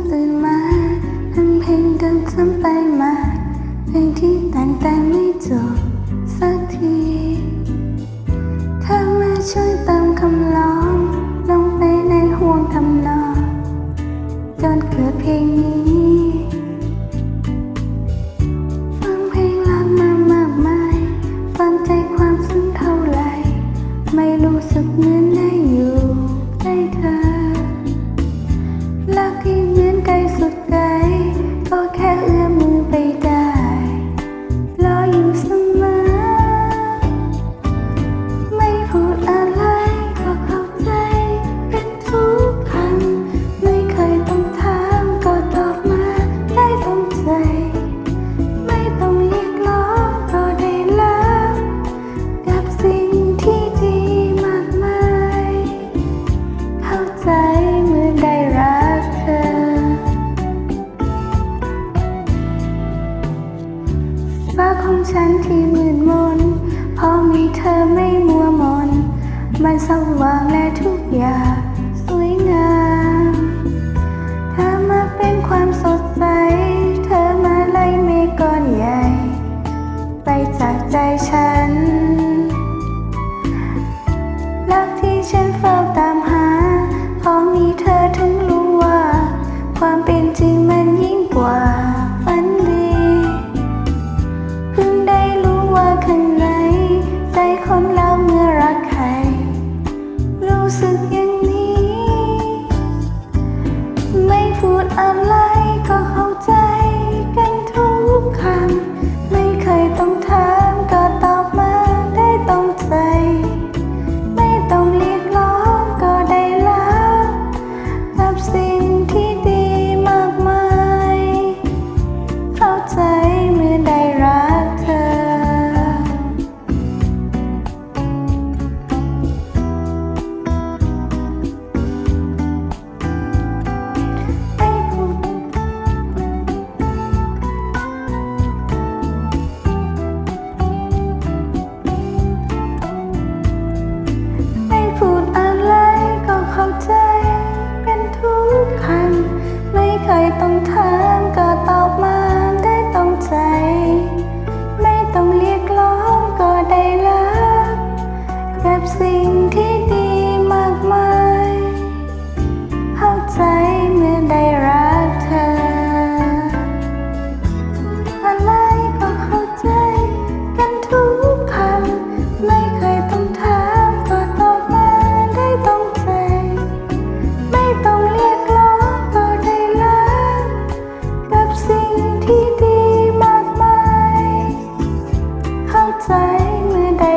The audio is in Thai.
ตื่นมาทำเพลงเดิมซ้ำไปมาเพลงที่แต่งแต่ไม่จบสักทีเธอมาช่วยเติมคำร้องลงไปในห่วงทำนองจนเกิดเพลงนี้ฟังเพลงรักมามากมายฟังใจความซึ้งเท่าไหร่ไม่รู้สึกเหมือนได้อยู่ใกล้เธอรักที่เหมือนไกลสุดไกลก็แค่เอื้อมมือไปได้รออยู่เสมอไม่พูดอะไรก็เข้าใจเป็นทุกคำไม่เคยต้องถามก็ตอบมาได้ตรงใจไม่ต้องเรียกร้องก็ได้รับกับสิ่งที่ดีมากมายเข้าใจเมื่อได้รักเธอฟ้าของฉันที่มืดมนพอมีเธอไม่มัวมนมันสว่างและทุกอย่างสวยงามเธอมาเป็นความสดใสเธอมาไล่เมฆก้อนใหญ่ไปจากใจฉันรักที่ฉันเฝ้าตามหาพอมีเธอถึงรู้ว่าความเป็นจริงมันยิ่งกว่าฝันดีเพิ่งได้รู้ว่าข้างในใจคนเราเมื่อรักใครรู้สึกอย่างนี้ไม่พูดอะไรก็เข้าใจกันทุกคำไม่เคยต้องถามก็ตอบมาได้ตรงใจไม่ต้องเรียกร้องก็ได้รับกับสิ่งที่ดีมากมายเข้าใจเมื่อได้รักเธอไม่พูดอะไรก็เข้าใจเป็นทุกคำไม่เคยต้องถามก็ตอบมาได้ตรงใจไม่ต้องเรียกร้องก็ได้รับกับสิ่งที่ดีมากมายเข้าใจเมื่อได้รักเธออะไรก็เข้าใจกันทุกคำไม่เคยต้องถามก็ตอบมาได้ตรงใจไม่ต้องเรียกร้องก็ได้รับกับสิ่งที่ดีมากมายเข้าใจเมื่อได้